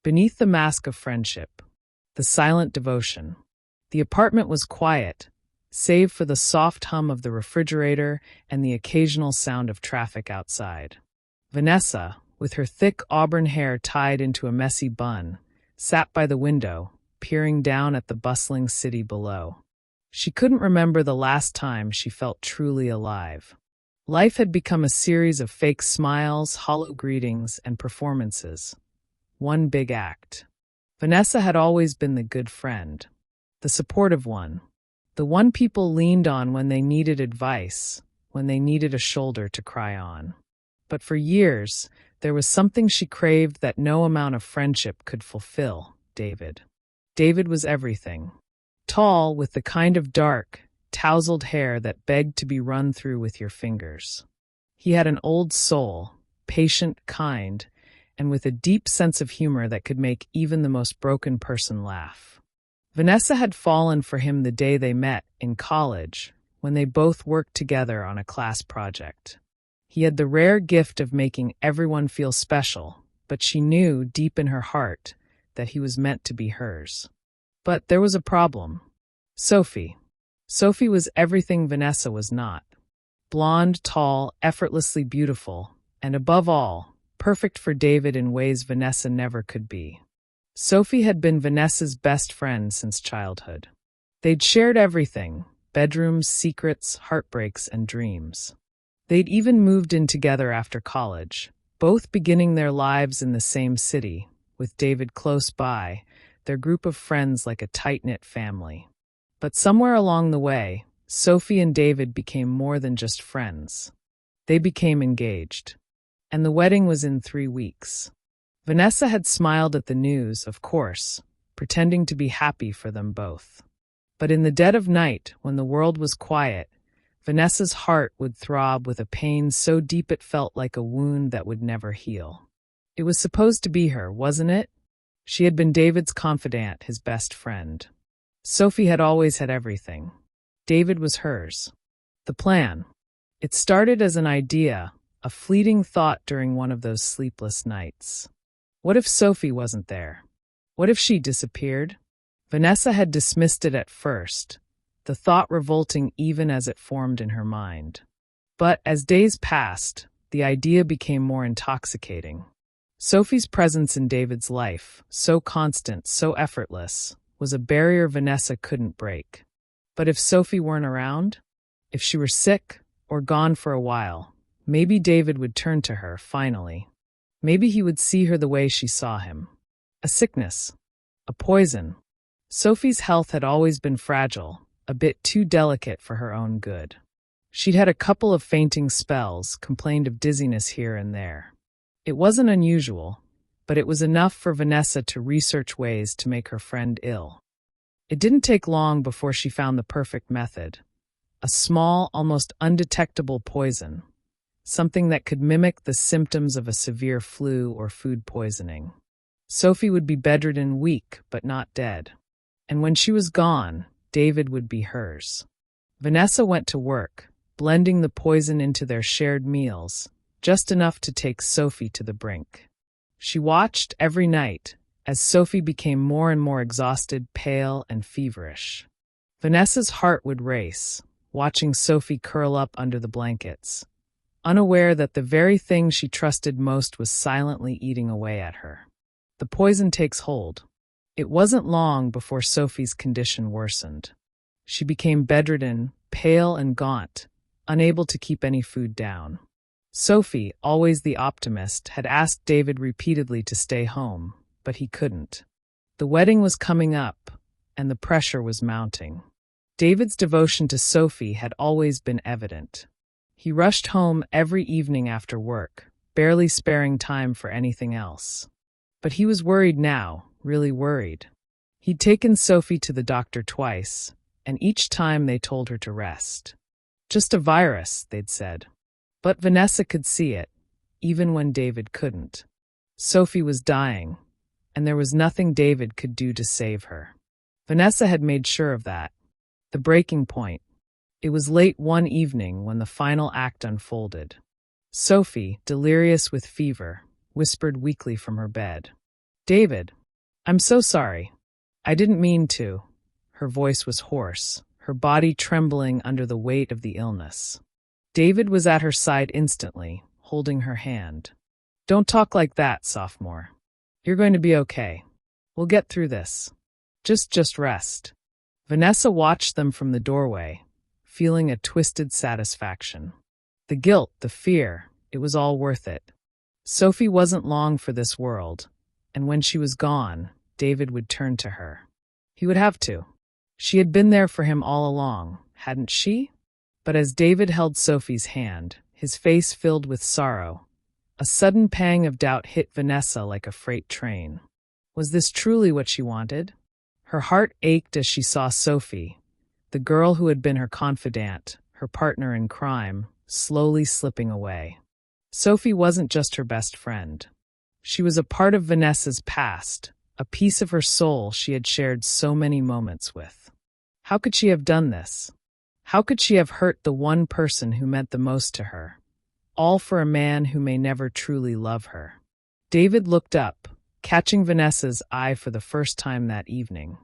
Beneath the mask of friendship, the silent devotion. The apartment was quiet, save for the soft hum of the refrigerator and the occasional sound of traffic outside. Vanessa, with her thick auburn hair tied into a messy bun, sat by the window, peering down at the bustling city below. She couldn't remember the last time she felt truly alive. Life had become a series of fake smiles, hollow greetings, and performances. One big act. Vanessa had always been the good friend, the supportive one, the one people leaned on when they needed advice, when they needed a shoulder to cry on. But for years, there was something she craved that no amount of friendship could fulfill: David. David was everything. Tall, with the kind of dark, tousled hair that begged to be run through with your fingers. He had an old soul, patient, kind, and with a deep sense of humor that could make even the most broken person laugh. Vanessa had fallen for him the day they met in college, when they both worked together on a class project. He had the rare gift of making everyone feel special, but she knew deep in her heart that he was meant to be hers. But there was a problem. Sophie. Sophie was everything Vanessa was not. Blonde, tall, effortlessly beautiful, and above all, perfect for David in ways Vanessa never could be. Sophie had been Vanessa's best friend since childhood. They'd shared everything: bedrooms, secrets, heartbreaks, and dreams. They'd even moved in together after college, both beginning their lives in the same city, with David close by, their group of friends like a tight-knit family. But somewhere along the way, Sophie and David became more than just friends. They became engaged. And the wedding was in 3 weeks. Vanessa had smiled at the news, of course, pretending to be happy for them both. But in the dead of night, when the world was quiet, Vanessa's heart would throb with a pain so deep it felt like a wound that would never heal. It was supposed to be her, wasn't it? She had been David's confidant, his best friend. Sophie had always had everything. David was hers. The plan. It started as an idea, a fleeting thought during one of those sleepless nights. What if Sophie wasn't there? What if she disappeared? Vanessa had dismissed it at first, the thought revolting even as it formed in her mind. But as days passed, the idea became more intoxicating. Sophie's presence in David's life, so constant, so effortless, was a barrier Vanessa couldn't break. But if Sophie weren't around? If she were sick or gone for a while, maybe David would turn to her, finally. Maybe he would see her the way she saw him. A sickness. A poison. Sophie's health had always been fragile, a bit too delicate for her own good. She'd had a couple of fainting spells, complained of dizziness here and there. It wasn't unusual, but it was enough for Vanessa to research ways to make her friend ill. It didn't take long before she found the perfect method. A small, almost undetectable poison. Something that could mimic the symptoms of a severe flu or food poisoning. Sophie would be bedridden, weak, but not dead. And when she was gone, David would be hers. Vanessa went to work, blending the poison into their shared meals, just enough to take Sophie to the brink. She watched every night as Sophie became more and more exhausted, pale, and feverish. Vanessa's heart would race, watching Sophie curl up under the blankets, unaware that the very thing she trusted most was silently eating away at her. The poison takes hold. It wasn't long before Sophie's condition worsened. She became bedridden, pale and gaunt, unable to keep any food down. Sophie, always the optimist, had asked David repeatedly to stay home, but he couldn't. The wedding was coming up, and the pressure was mounting. David's devotion to Sophie had always been evident. He rushed home every evening after work, barely sparing time for anything else. But he was worried now, really worried. He'd taken Sophie to the doctor twice, and each time they told her to rest. Just a virus, they'd said. But Vanessa could see it, even when David couldn't. Sophie was dying, and there was nothing David could do to save her. Vanessa had made sure of that. The breaking point. It was late one evening when the final act unfolded. Sophie, delirious with fever, whispered weakly from her bed. David, I'm so sorry. I didn't mean to. Her voice was hoarse, her body trembling under the weight of the illness. David was at her side instantly, holding her hand. Don't talk like that, sophomore. You're going to be okay. We'll get through this. Just rest. Vanessa watched them from the doorway, feeling a twisted satisfaction. The guilt, the fear, it was all worth it. Sophie wasn't long for this world, and when she was gone, David would turn to her. He would have to. She had been there for him all along, hadn't she? But as David held Sophie's hand, his face filled with sorrow, a sudden pang of doubt hit Vanessa like a freight train. Was this truly what she wanted? Her heart ached as she saw Sophie, the girl who had been her confidant, her partner in crime, slowly slipping away. Sophie wasn't just her best friend. She was a part of Vanessa's past, a piece of her soul she had shared so many moments with. How could she have done this? How could she have hurt the one person who meant the most to her? All for a man who may never truly love her. David looked up, catching Vanessa's eye for the first time that evening.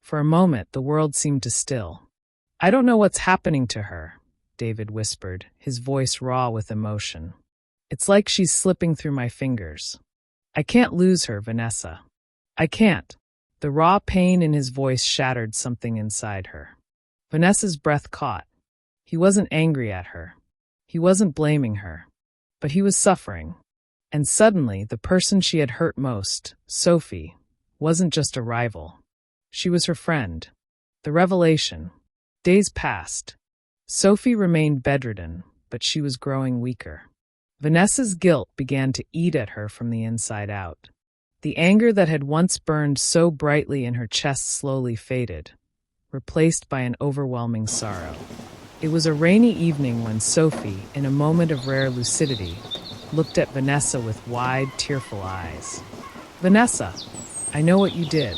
For a moment, the world seemed to still. I don't know what's happening to her, David whispered, his voice raw with emotion. It's like she's slipping through my fingers. I can't lose her, Vanessa. I can't. The raw pain in his voice shattered something inside her. Vanessa's breath caught. He wasn't angry at her. He wasn't blaming her. But he was suffering. And suddenly, the person she had hurt most, Sophie, wasn't just a rival. She was her friend. The revelation. Days passed. Sophie remained bedridden, but she was growing weaker. Vanessa's guilt began to eat at her from the inside out. The anger that had once burned so brightly in her chest slowly faded, replaced by an overwhelming sorrow. It was a rainy evening when Sophie, in a moment of rare lucidity, looked at Vanessa with wide, tearful eyes. Vanessa, I know what you did.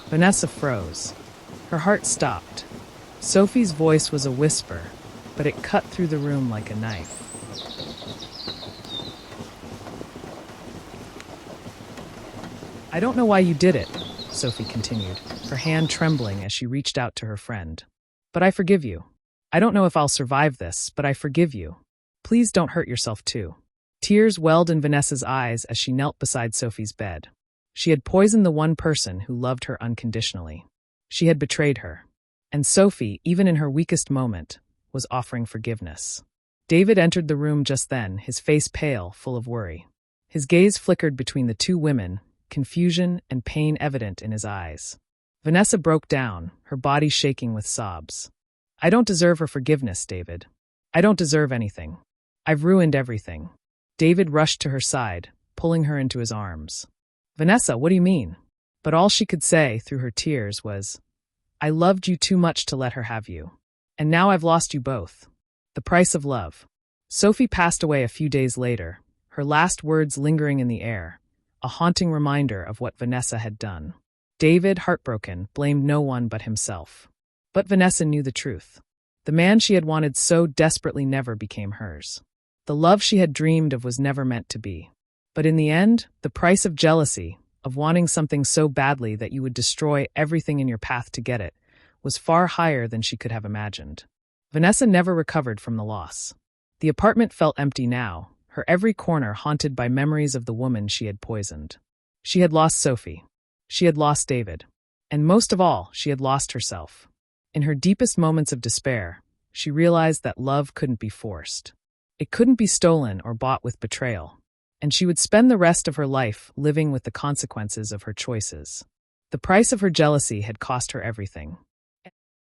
Vanessa froze. Her heart stopped. Sophie's voice was a whisper, but it cut through the room like a knife. I don't know why you did it, Sophie continued, her hand trembling as she reached out to her friend. But I forgive you. I don't know if I'll survive this, but I forgive you. Please don't hurt yourself too. Tears welled in Vanessa's eyes as she knelt beside Sophie's bed. She had poisoned the one person who loved her unconditionally. She had betrayed her. And Sophie, even in her weakest moment, was offering forgiveness. David entered the room just then, his face pale, full of worry. His gaze flickered between the two women, confusion and pain evident in his eyes. Vanessa broke down, her body shaking with sobs. I don't deserve her forgiveness, David. I don't deserve anything. I've ruined everything. David rushed to her side, pulling her into his arms. Vanessa, what do you mean? But all she could say, through her tears, was, I loved you too much to let her have you. And now I've lost you both. The price of love. Sophie passed away a few days later, her last words lingering in the air, a haunting reminder of what Vanessa had done. David, heartbroken, blamed no one but himself. But Vanessa knew the truth. The man she had wanted so desperately never became hers. The love she had dreamed of was never meant to be. But in the end, the price of jealousy, of wanting something so badly that you would destroy everything in your path to get it, was far higher than she could have imagined. Vanessa never recovered from the loss. The apartment felt empty now, her every corner haunted by memories of the woman she had poisoned. She had lost Sophie. She had lost David. And most of all, she had lost herself. In her deepest moments of despair, she realized that love couldn't be forced. It couldn't be stolen or bought with betrayal. And she would spend the rest of her life living with the consequences of her choices. The price of her jealousy had cost her everything.